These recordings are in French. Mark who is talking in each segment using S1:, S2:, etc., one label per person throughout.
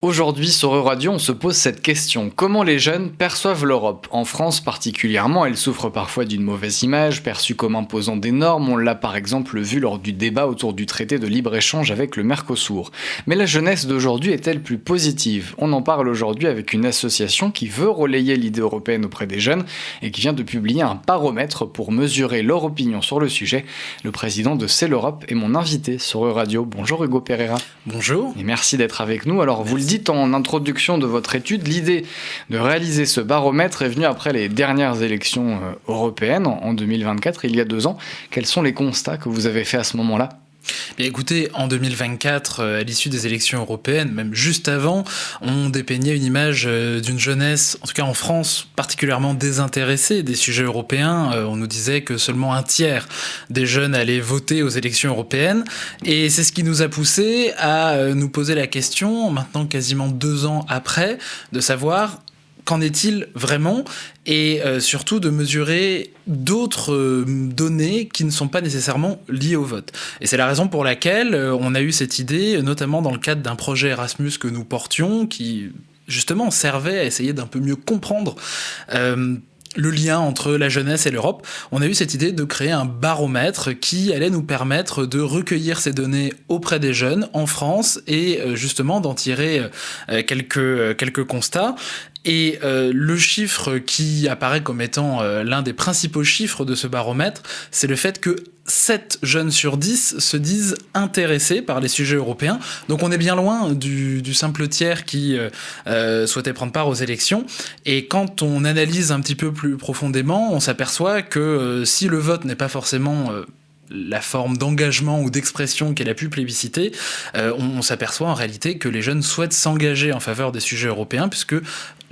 S1: Aujourd'hui, sur Euradio, on se pose cette question. Comment les jeunes perçoivent l'Europe ? En France particulièrement, elle souffre parfois d'une mauvaise image, perçue comme imposant des normes. On l'a par exemple vu lors du débat autour du traité de libre-échange avec le Mercosur. Mais la jeunesse d'aujourd'hui est-elle plus positive ? On en parle aujourd'hui avec une association qui veut relayer l'idée européenne auprès des jeunes et qui vient de publier un baromètre pour mesurer leur opinion sur le sujet. Le président de C'est l'Europe est mon invité sur Euradio. Bonjour Hugo Pereira.
S2: Bonjour.
S1: Et merci d'être avec nous. Alors vous le dites en introduction de votre étude, l'idée de réaliser ce baromètre est venue après les dernières élections européennes en 2024, il y a 2 ans. Quels sont les constats que vous avez faits à ce moment-là ?
S2: Bien écoutez, en 2024, à l'issue des élections européennes, même juste avant, on dépeignait une image d'une jeunesse, en tout cas en France, particulièrement désintéressée des sujets européens. On nous disait que seulement 1/3 des jeunes allaient voter aux élections européennes. Et c'est ce qui nous a poussé à nous poser la question, maintenant quasiment 2 ans après, de savoir qu'en est-il vraiment et surtout de mesurer d'autres données qui ne sont pas nécessairement liées au vote. Et c'est la raison pour laquelle on a eu cette idée, notamment dans le cadre d'un projet Erasmus que nous portions, qui justement servait à essayer d'un peu mieux comprendre le lien entre la jeunesse et l'Europe. On a eu cette idée de créer un baromètre qui allait nous permettre de recueillir ces données auprès des jeunes en France et justement d'en tirer quelques constats. Et le chiffre qui apparaît comme étant l'un des principaux chiffres de ce baromètre, c'est le fait que 7 jeunes sur 10 se disent intéressés par les sujets européens. Donc on est bien loin du simple tiers qui souhaitait prendre part aux élections. Et quand on analyse un petit peu plus profondément, on s'aperçoit que si le vote n'est pas forcément la forme d'engagement ou d'expression qu'elle a pu plébisciter, on s'aperçoit en réalité que les jeunes souhaitent s'engager en faveur des sujets européens, puisque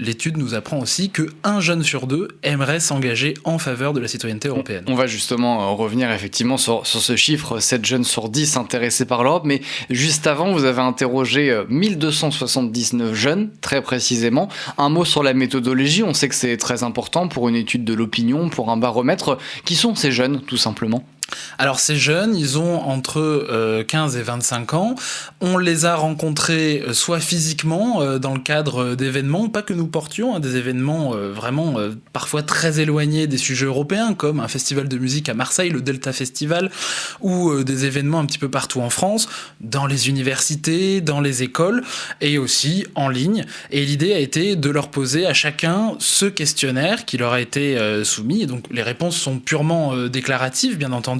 S2: l'étude nous apprend aussi qu'un jeune sur 2 aimerait s'engager en faveur de la citoyenneté européenne.
S1: On va justement revenir effectivement sur ce chiffre, 7 jeunes sur 10 intéressés par l'Europe, mais juste avant, vous avez interrogé 1279 jeunes, très précisément. Un mot sur la méthodologie, on sait que c'est très important pour une étude de l'opinion, pour un baromètre. Qui sont ces jeunes, tout simplement ?
S2: Alors ces jeunes, ils ont entre 15 et 25 ans. On les a rencontrés soit physiquement dans le cadre d'événements, pas que nous portions, des événements vraiment parfois très éloignés des sujets européens, comme un festival de musique à Marseille, le Delta Festival, ou des événements un petit peu partout en France, dans les universités, dans les écoles, et aussi en ligne. Et l'idée a été de leur poser à chacun ce questionnaire qui leur a été soumis. Et donc les réponses sont purement déclaratives, bien entendu.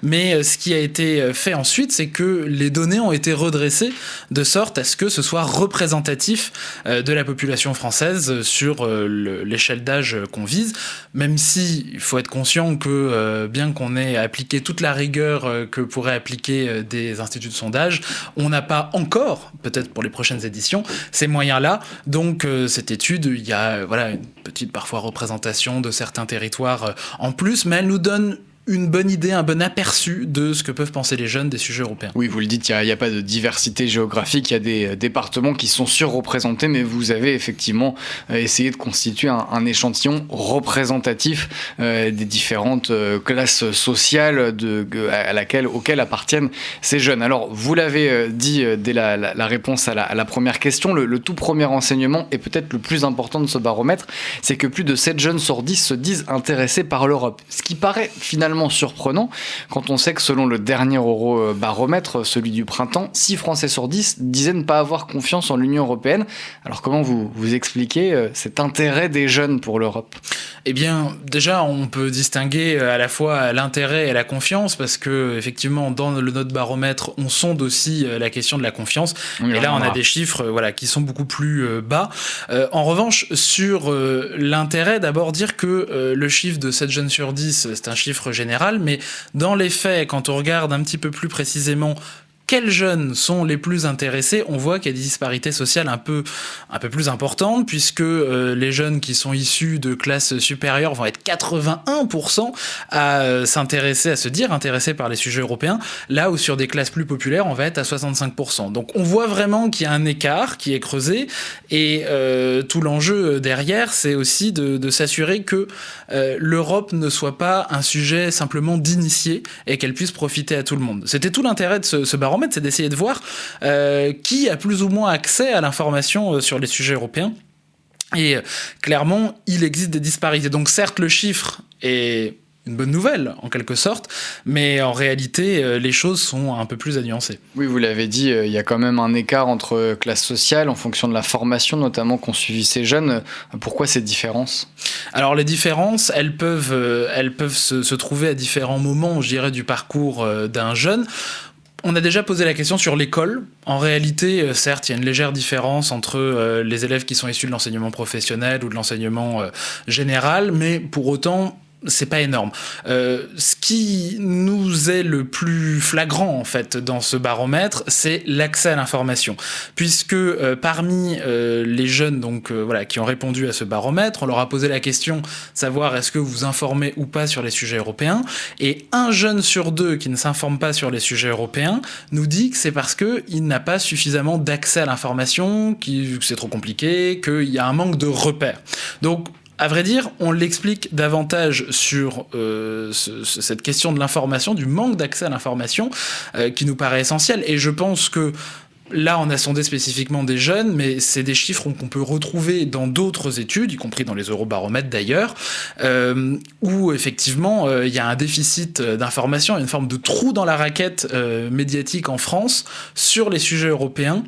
S2: Mais ce qui a été fait ensuite, c'est que les données ont été redressées de sorte à ce que ce soit représentatif de la population française sur l'échelle d'âge qu'on vise, même si il faut être conscient que bien qu'on ait appliqué toute la rigueur que pourraient appliquer des instituts de sondage, on n'a pas encore, peut-être pour les prochaines éditions, ces moyens-là. Donc cette étude, il y a une petite parfois représentation de certains territoires en plus, mais elle nous donne une bonne idée, un bon aperçu de ce que peuvent penser les jeunes des sujets européens.
S1: Oui, vous le dites, il n'y a pas de diversité géographique, il y a des départements qui sont surreprésentés, mais vous avez effectivement essayé de constituer un échantillon représentatif des différentes classes sociales auxquelles appartiennent ces jeunes. Alors, vous l'avez dit dès la réponse à la première question, le tout premier enseignement, et peut-être le plus important de ce baromètre, c'est que plus de 7 jeunes sur 10 se disent intéressés par l'Europe. Ce qui paraît finalement surprenant quand on sait que selon le dernier Eurobaromètre, celui du printemps, 6 Français sur 10 disaient ne pas avoir confiance en l'Union européenne. Alors comment vous expliquez cet intérêt des jeunes pour l'Europe ?
S2: Eh bien, déjà, on peut distinguer à la fois l'intérêt et la confiance, parce que effectivement, dans notre baromètre, on sonde aussi la question de la confiance. Oui, et là, on a des chiffres qui sont beaucoup plus bas. En revanche, sur l'intérêt, d'abord dire que le chiffre de 7 jeunes sur 10, c'est un chiffre général, mais dans les faits, quand on regarde un petit peu plus précisément quels jeunes sont les plus intéressés, on voit qu'il y a des disparités sociales un peu plus importantes, puisque les jeunes qui sont issus de classes supérieures vont être 81% à se dire intéressés par les sujets européens, là où sur des classes plus populaires, on va être à 65%. Donc on voit vraiment qu'il y a un écart qui est creusé, et tout l'enjeu derrière, c'est aussi de s'assurer que l'Europe ne soit pas un sujet simplement d'initiés, et qu'elle puisse profiter à tout le monde. C'était tout l'intérêt de ce baromètre, baromètre, c'est d'essayer de voir qui a plus ou moins accès à l'information sur les sujets européens. Et clairement, il existe des disparités. Donc certes, le chiffre est une bonne nouvelle, en quelque sorte, mais en réalité, les choses sont un peu plus à nuancer.
S1: Oui, vous l'avez dit, il y a quand même un écart entre classes sociales en fonction de la formation, notamment qu'ont suivi ces jeunes. Pourquoi ces différences ?
S2: Alors les différences, elles peuvent se trouver à différents moments, je dirais, du parcours d'un jeune. On a déjà posé la question sur l'école. En réalité, certes, il y a une légère différence entre les élèves qui sont issus de l'enseignement professionnel ou de l'enseignement général, mais pour autant, c'est pas énorme. Ce qui nous est le plus flagrant en fait dans ce baromètre, c'est l'accès à l'information, puisque parmi les jeunes qui ont répondu à ce baromètre, on leur a posé la question savoir est-ce que vous vous informez ou pas sur les sujets européens, et 1 jeune sur 2 qui ne s'informe pas sur les sujets européens nous dit que c'est parce que il n'a pas suffisamment d'accès à l'information, que c'est trop compliqué, qu'il y a un manque de repères. Donc à vrai dire, on l'explique davantage sur cette question de l'information, du manque d'accès à l'information, qui nous paraît essentiel. Et je pense que là, on a sondé spécifiquement des jeunes, mais c'est des chiffres qu'on peut retrouver dans d'autres études, y compris dans les eurobaromètres d'ailleurs, où effectivement, il y a un déficit d'information, une forme de trou dans la raquette médiatique en France sur les sujets européens,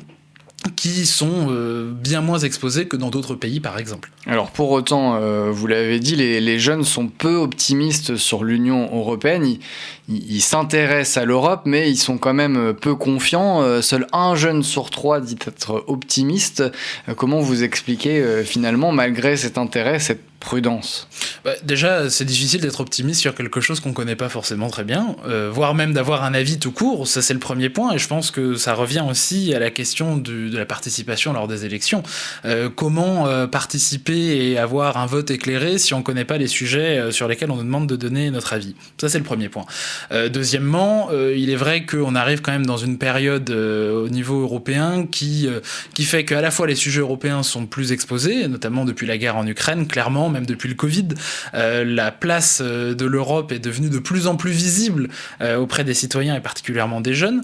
S2: qui sont bien moins exposés que dans d'autres pays, par exemple.
S1: Alors pour autant, vous l'avez dit, les jeunes sont peu optimistes sur l'Union européenne. Ils s'intéressent à l'Europe, mais ils sont quand même peu confiants. Seul 1 jeune sur 3 dit être optimiste. Comment vous expliquez finalement, malgré cet intérêt, cette prudence ?
S2: Déjà, c'est difficile d'être optimiste sur quelque chose qu'on ne connaît pas forcément très bien, voire même d'avoir un avis tout court. Ça, c'est le premier point, et je pense que ça revient aussi à la question de la participation lors des élections. Comment participer et avoir un vote éclairé si on ne connaît pas les sujets sur lesquels on nous demande de donner notre avis ? Ça, c'est le premier point. Deuxièmement, il est vrai qu'on arrive quand même dans une période au niveau européen qui fait qu'à la fois les sujets européens sont plus exposés, notamment depuis la guerre en Ukraine, clairement, même depuis le Covid, la place de l'Europe est devenue de plus en plus visible auprès des citoyens et particulièrement des jeunes.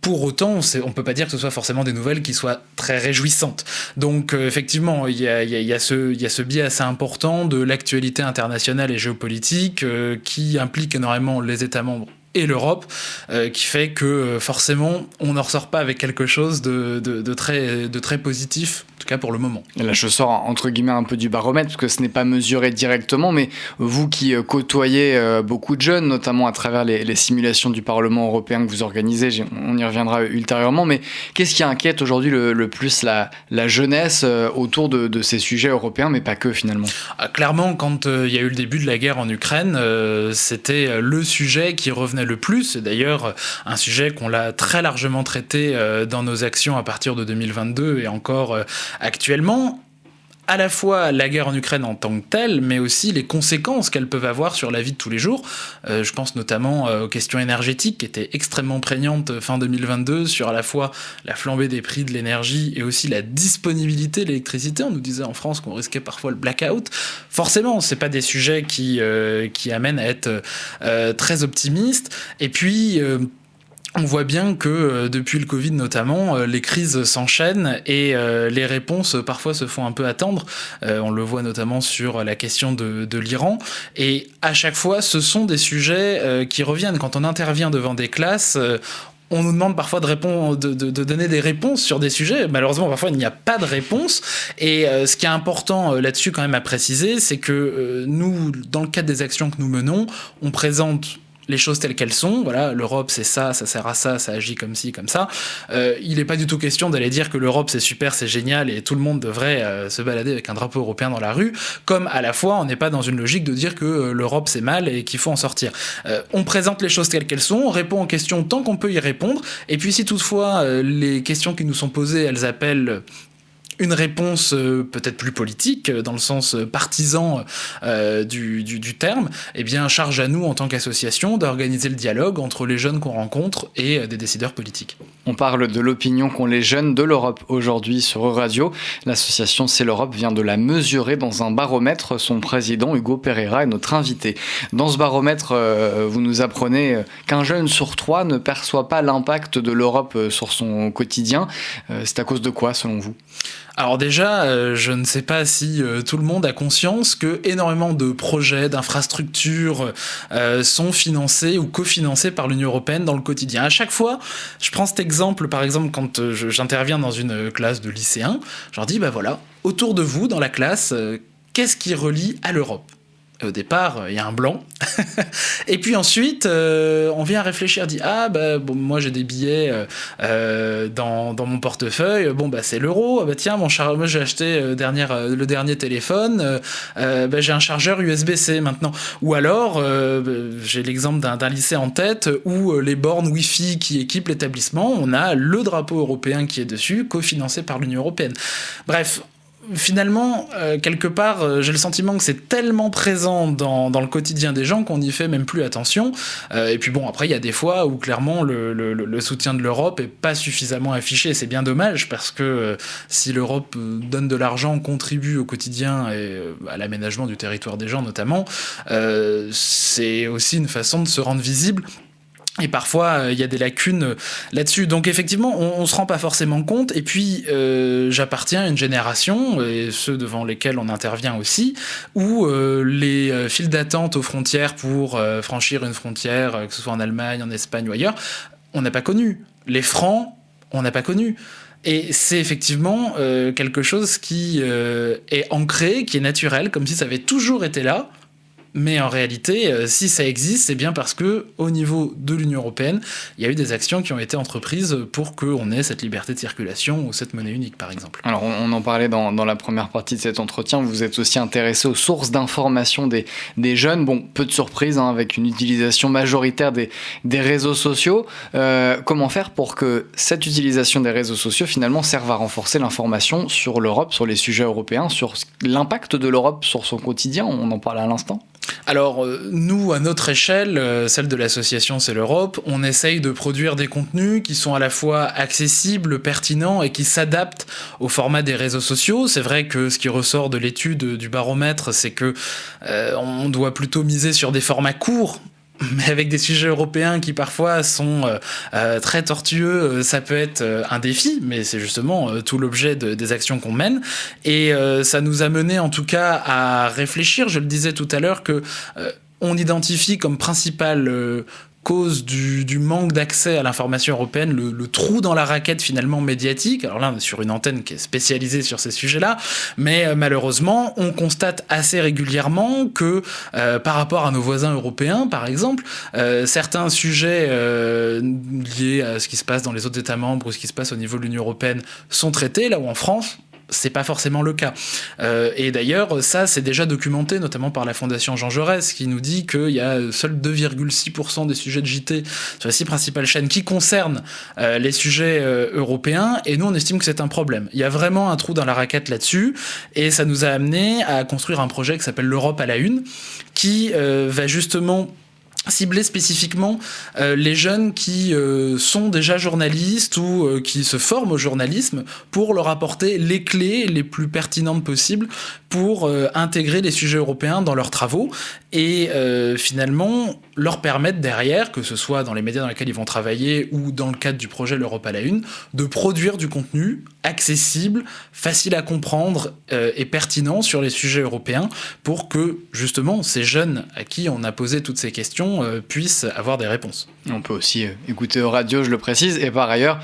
S2: Pour autant, on ne peut pas dire que ce soit forcément des nouvelles qui soient très réjouissantes. Donc effectivement, il y a ce biais assez important de l'actualité internationale et géopolitique qui implique énormément les États membres et l'Europe, qui fait que forcément, on n'en ressort pas avec quelque chose de très positif, en tout cas pour le moment.
S1: Là, je sors entre guillemets un peu du baromètre, parce que ce n'est pas mesuré directement, mais vous qui côtoyez beaucoup de jeunes, notamment à travers les simulations du Parlement européen que vous organisez, on y reviendra ultérieurement, mais qu'est-ce qui inquiète aujourd'hui le plus la jeunesse autour de ces sujets européens, mais pas que finalement ?
S2: Clairement, quand il y a eu le début de la guerre en Ukraine, c'était le sujet qui revenait le plus. C'est d'ailleurs un sujet qu'on l'a très largement traité dans nos actions à partir de 2022 et encore actuellement. À la fois la guerre en Ukraine en tant que telle, mais aussi les conséquences qu'elles peuvent avoir sur la vie de tous les jours. Je pense notamment aux questions énergétiques qui étaient extrêmement prégnantes fin 2022 sur à la fois la flambée des prix de l'énergie et aussi la disponibilité de l'électricité. On nous disait en France qu'on risquait parfois le blackout. Forcément, c'est pas des sujets qui amènent à être très optimistes. Et puis on voit bien que depuis le Covid notamment, les crises s'enchaînent et les réponses parfois se font un peu attendre. On le voit notamment sur la question de l'Iran. Et à chaque fois, ce sont des sujets qui reviennent. Quand on intervient devant des classes, on nous demande parfois de donner des réponses sur des sujets. Malheureusement, parfois, il n'y a pas de réponse. Et ce qui est important là-dessus quand même à préciser, c'est que nous, dans le cadre des actions que nous menons, on présente les choses telles qu'elles sont. Voilà, l'Europe c'est ça sert à ça agit comme ci, comme ça. Il n'est pas du tout question d'aller dire que l'Europe c'est super, c'est génial et tout le monde devrait se balader avec un drapeau européen dans la rue, comme à la fois on n'est pas dans une logique de dire que l'Europe c'est mal et qu'il faut en sortir. On présente les choses telles qu'elles sont, on répond aux questions tant qu'on peut y répondre, et puis si toutefois les questions qui nous sont posées, elles appellent une réponse peut-être plus politique, dans le sens partisan du terme, eh bien, charge à nous, en tant qu'association, d'organiser le dialogue entre les jeunes qu'on rencontre et des décideurs politiques.
S1: On parle de l'opinion qu'ont les jeunes de l'Europe aujourd'hui sur Euradio. L'association C'est l'Europe vient de la mesurer dans un baromètre. Son président, Hugo Pereira, est notre invité. Dans ce baromètre, vous nous apprenez qu'un jeune sur 3 ne perçoit pas l'impact de l'Europe sur son quotidien. C'est à cause de quoi, selon vous ?
S2: Alors déjà, je ne sais pas si tout le monde a conscience que énormément de projets, d'infrastructures sont financés ou cofinancés par l'Union européenne dans le quotidien. À chaque fois, je prends cet exemple, par exemple, quand j'interviens dans une classe de lycéens, je leur dis, voilà, autour de vous, dans la classe, qu'est-ce qui relie à l'Europe ? Au départ, il y a un blanc. Et puis ensuite, on vient réfléchir, on dit moi j'ai des billets dans mon portefeuille. C'est l'euro. Tiens, moi j'ai acheté le dernier téléphone. J'ai un chargeur USB-C maintenant. Ou alors, j'ai l'exemple d'un lycée en tête où les bornes Wi-Fi qui équipent l'établissement, on a le drapeau européen qui est dessus, cofinancé par l'Union européenne. Bref. Finalement, quelque part, j'ai le sentiment que c'est tellement présent dans le quotidien des gens qu'on n'y fait même plus attention. Et puis après, il y a des fois où clairement le soutien de l'Europe est pas suffisamment affiché. C'est bien dommage parce que si l'Europe donne de l'argent, contribue au quotidien et à l'aménagement du territoire des gens notamment, c'est aussi une façon de se rendre visible. Et parfois, il y a des lacunes là-dessus. Donc effectivement, on se rend pas forcément compte. Et puis, j'appartiens à une génération, et ceux devant lesquels on intervient aussi, où les files d'attente aux frontières pour franchir une frontière, que ce soit en Allemagne, en Espagne ou ailleurs, on n'a pas connu. Les francs, on n'a pas connu. Et c'est effectivement quelque chose qui est ancré, qui est naturel, comme si ça avait toujours été là. Mais en réalité, si ça existe, c'est bien parce que, au niveau de l'Union européenne, il y a eu des actions qui ont été entreprises pour qu'on ait cette liberté de circulation ou cette monnaie unique, par exemple.
S1: Alors, on en parlait dans la première partie de cet entretien. Vous êtes aussi intéressé aux sources d'information des jeunes. Peu de surprise, avec une utilisation majoritaire des réseaux sociaux. Comment faire pour que cette utilisation des réseaux sociaux, finalement, serve à renforcer l'information sur l'Europe, sur les sujets européens, sur l'impact de l'Europe sur son quotidien ? On en parlait à l'instant.
S2: Alors, nous, à notre échelle, celle de l'association C'est l'Europe, on essaye de produire des contenus qui sont à la fois accessibles, pertinents et qui s'adaptent au format des réseaux sociaux. C'est vrai que ce qui ressort de l'étude du baromètre, c'est que on doit plutôt miser sur des formats courts, mais avec des sujets européens qui parfois sont très tortueux. Ça peut être un défi, mais c'est justement tout l'objet des actions qu'on mène. Et ça nous a mené en tout cas à réfléchir. Je le disais tout à l'heure que on identifie comme principal cause du manque d'accès à l'information européenne, le trou dans la raquette finalement médiatique. Alors là, on est sur une antenne qui est spécialisée sur ces sujets-là, mais malheureusement, on constate assez régulièrement que par rapport à nos voisins européens, par exemple, certains sujets liés à ce qui se passe dans les autres États membres ou ce qui se passe au niveau de l'Union européenne sont traités, là où en France, c'est pas forcément le cas. Et d'ailleurs, ça, c'est déjà documenté, notamment par la Fondation Jean Jaurès, qui nous dit qu'il y a seuls 2,6% des sujets de JT sur les 6 principales chaînes qui concernent les sujets européens, et nous, on estime que c'est un problème. Il y a vraiment un trou dans la raquette là-dessus, et ça nous a amené à construire un projet qui s'appelle l'Europe à la une, qui va justement cibler spécifiquement les jeunes qui sont déjà journalistes ou qui se forment au journalisme pour leur apporter les clés les plus pertinentes possibles pour intégrer les sujets européens dans leurs travaux et finalement leur permettre derrière, que ce soit dans les médias dans lesquels ils vont travailler ou dans le cadre du projet l'Europe à la une, de produire du contenu accessible, facile à comprendre et pertinent sur les sujets européens pour que justement ces jeunes à qui on a posé toutes ces questions puissent avoir des réponses.
S1: On peut aussi écouter radio, je le précise, et par ailleurs,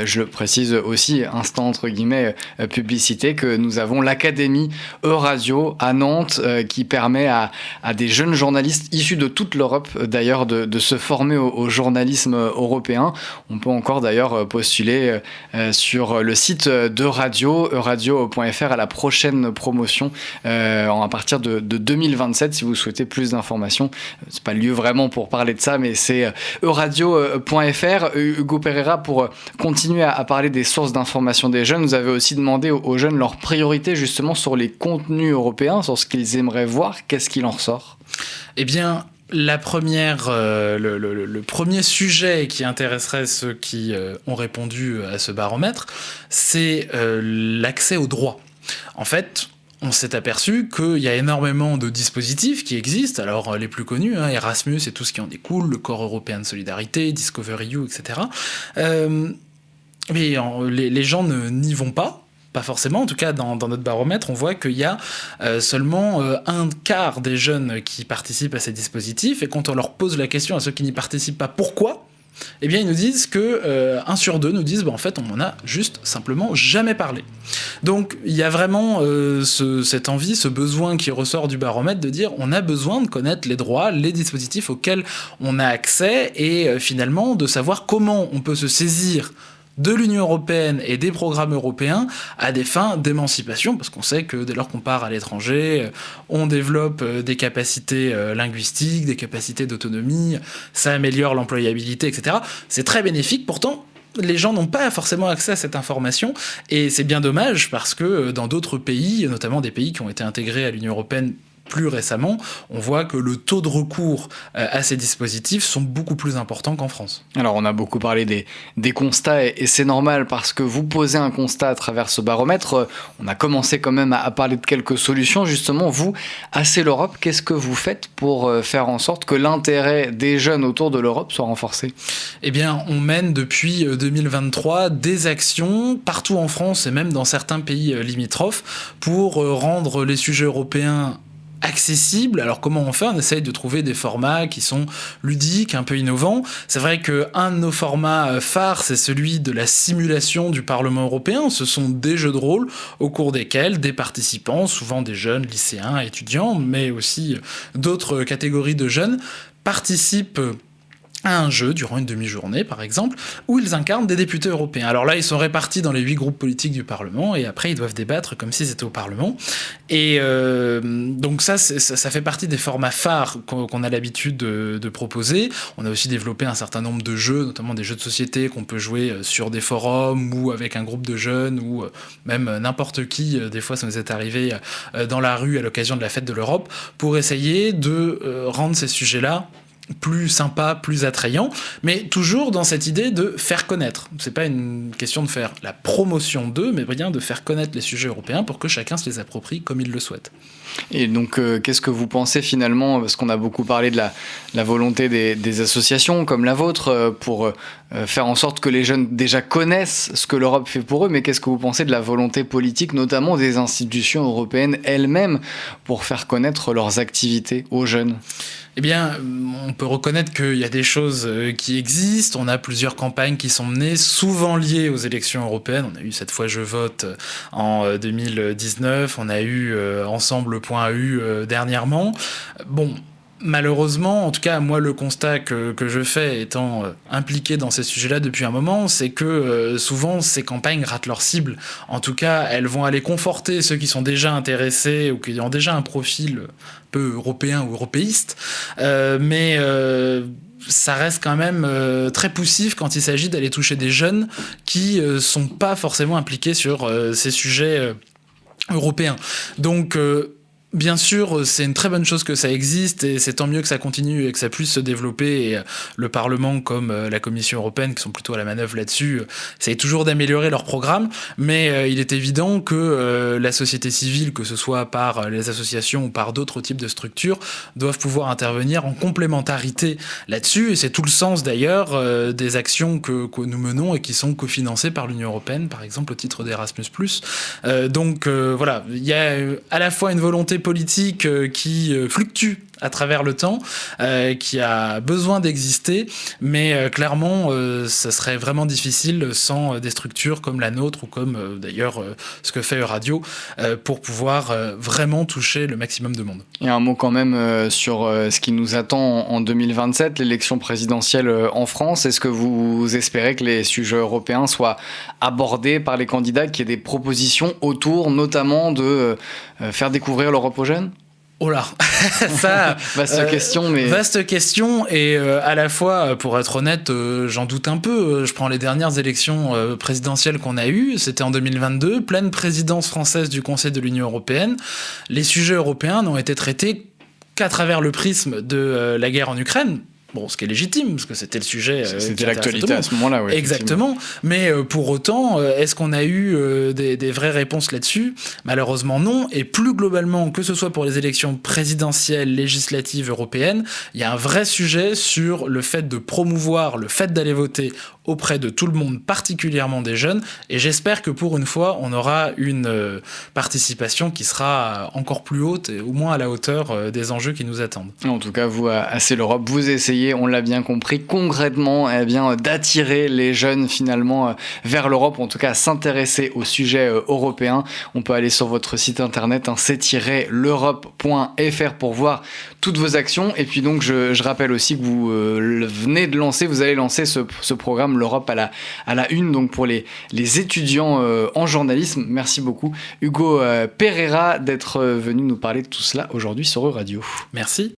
S1: je le précise aussi, instant entre guillemets publicité, que nous avons l'Académie Euradio à Nantes qui permet à des jeunes journalistes issus de toute l'Europe, d'ailleurs, de se former au journalisme européen. On peut encore d'ailleurs postuler sur le site d'Euradio, euradio.fr, à la prochaine promotion à partir de 2027, si vous souhaitez plus d'informations. C'est pas le lieu vraiment pour parler de ça, mais c'est euradio.fr. Hugo Pereira, pour continuer à parler des sources d'information des jeunes, vous avez aussi demandé aux jeunes leurs priorités justement sur les contenus européens, sur ce qu'ils aimeraient voir. Qu'est-ce qu'il en ressort ?
S2: Eh bien, la première, le premier sujet qui intéresserait ceux qui ont répondu à ce baromètre, c'est l'accès aux droits. En fait, on s'est aperçu qu'il y a énormément de dispositifs qui existent. Alors, les plus connus, Erasmus et tout ce qui en découle, le Corps européen de solidarité, Discovery You, etc. Mais les gens n'y vont pas. Pas forcément, en tout cas dans notre baromètre, on voit qu'il y a seulement un quart des jeunes qui participent à ces dispositifs, et quand on leur pose la question à ceux qui n'y participent pas, pourquoi ? Eh bien, ils nous disent que 1 sur 2 nous disent en fait, on n'en a juste simplement jamais parlé. Donc, il y a vraiment cette envie, ce besoin qui ressort du baromètre de dire on a besoin de connaître les droits, les dispositifs auxquels on a accès, et finalement de savoir comment on peut se saisir de l'Union européenne et des programmes européens à des fins d'émancipation, parce qu'on sait que dès lors qu'on part à l'étranger, on développe des capacités linguistiques, des capacités d'autonomie, ça améliore l'employabilité, etc. C'est très bénéfique, pourtant les gens n'ont pas forcément accès à cette information, et c'est bien dommage parce que dans d'autres pays, notamment des pays qui ont été intégrés à l'Union européenne plus récemment, on voit que le taux de recours à ces dispositifs sont beaucoup plus importants qu'en France.
S1: Alors, on a beaucoup parlé des constats, et c'est normal parce que vous posez un constat à travers ce baromètre. On a commencé quand même à parler de quelques solutions. Justement, vous, à C'est l'Europe, qu'est-ce que vous faites pour faire en sorte que l'intérêt des jeunes autour de l'Europe soit renforcé ?
S2: Eh bien, on mène depuis 2023 des actions partout en France et même dans certains pays limitrophes pour rendre les sujets européens accessible. Alors comment on fait ? On essaye de trouver des formats qui sont ludiques, un peu innovants. C'est vrai qu'un de nos formats phares, c'est celui de la simulation du Parlement européen. Ce sont des jeux de rôle au cours desquels des participants, souvent des jeunes lycéens, étudiants, mais aussi d'autres catégories de jeunes, participent à un jeu durant une demi-journée, par exemple, où ils incarnent des députés européens. Alors là, ils sont répartis dans les 8 groupes politiques du Parlement, et après, ils doivent débattre comme s'ils étaient au Parlement. Et donc ça fait partie des formats phares qu'on a l'habitude de proposer. On a aussi développé un certain nombre de jeux, notamment des jeux de société qu'on peut jouer sur des forums, ou avec un groupe de jeunes, ou même n'importe qui. Des fois, ça nous est arrivé dans la rue à l'occasion de la fête de l'Europe, pour essayer de rendre ces sujets-là plus sympa, plus attrayant, mais toujours dans cette idée de faire connaître. C'est pas une question de faire la promotion d'eux, mais bien de faire connaître les sujets européens pour que chacun se les approprie comme il le souhaite.
S1: Et donc, qu'est-ce que vous pensez finalement, parce qu'on a beaucoup parlé de la volonté des associations comme la vôtre pour faire en sorte que les jeunes déjà connaissent ce que l'Europe fait pour eux, mais qu'est-ce que vous pensez de la volonté politique, notamment des institutions européennes elles-mêmes, pour faire connaître leurs activités aux jeunes ?
S2: Eh bien, on peut reconnaître qu'il y a des choses qui existent. On a plusieurs campagnes qui sont menées, souvent liées aux élections européennes. On a eu cette fois Je vote en 2019. On a eu Ensemble.eu dernièrement. Bon, malheureusement, en tout cas, moi, le constat que je fais, étant impliqué dans ces sujets-là depuis un moment, c'est que souvent, ces campagnes ratent leur cible. En tout cas, elles vont aller conforter ceux qui sont déjà intéressés ou qui ont déjà un profil peu européen ou européiste, mais ça reste quand même très poussif quand il s'agit d'aller toucher des jeunes qui sont pas forcément impliqués sur ces sujets européens. Donc bien sûr, c'est une très bonne chose que ça existe, et c'est tant mieux que ça continue et que ça puisse se développer, et le Parlement comme la Commission européenne, qui sont plutôt à la manœuvre là-dessus, essayent toujours d'améliorer leur programme, mais il est évident que la société civile, que ce soit par les associations ou par d'autres types de structures, doivent pouvoir intervenir en complémentarité là-dessus, et c'est tout le sens d'ailleurs des actions que nous menons et qui sont cofinancées par l'Union européenne, par exemple au titre d'Erasmus+. Donc voilà, il y a à la fois une volonté politique qui fluctue à travers le temps, qui a besoin d'exister, mais clairement, ça serait vraiment difficile sans des structures comme la nôtre ou comme d'ailleurs ce que fait Euradio pour pouvoir vraiment toucher le maximum de monde.
S1: Et un mot quand même sur ce qui nous attend en 2027, l'élection présidentielle en France. Est-ce que vous espérez que les sujets européens soient abordés par les candidats, qu'il y ait des propositions autour notamment de faire découvrir l'Europe aux jeunes ?
S2: Oh là, ça,
S1: vaste question, mais
S2: vaste question, et à la fois, pour être honnête, j'en doute un peu. Je prends les dernières élections présidentielles qu'on a eues, c'était en 2022, pleine présidence française du Conseil de l'Union européenne. Les sujets européens n'ont été traités qu'à travers le prisme de la guerre en Ukraine. Bon, ce qui est légitime, parce que c'était le sujet...
S1: c'était l'actualité à ce moment-là, oui.
S2: Exactement. Mais pour autant, est-ce qu'on a eu des vraies réponses là-dessus ? Malheureusement, non. Et plus globalement, que ce soit pour les élections présidentielles, législatives, européennes, il y a un vrai sujet sur le fait de promouvoir le fait d'aller voter auprès de tout le monde, particulièrement des jeunes. Et j'espère que pour une fois, on aura une participation qui sera encore plus haute, et au moins à la hauteur des enjeux qui nous attendent.
S1: En tout cas, vous, à C'est l'Europe, vous essayez, on l'a bien compris, concrètement, d'attirer les jeunes finalement vers l'Europe, en tout cas à s'intéresser au sujet européen. On peut aller sur votre site internet, c'est-l'europe.fr pour voir toutes vos actions. Et puis donc, je rappelle aussi que vous allez lancer ce programme l'Europe à la une, donc pour les étudiants en journalisme. Merci beaucoup Hugo Pereira d'être venu nous parler de tout cela aujourd'hui sur Euradio.
S2: Merci.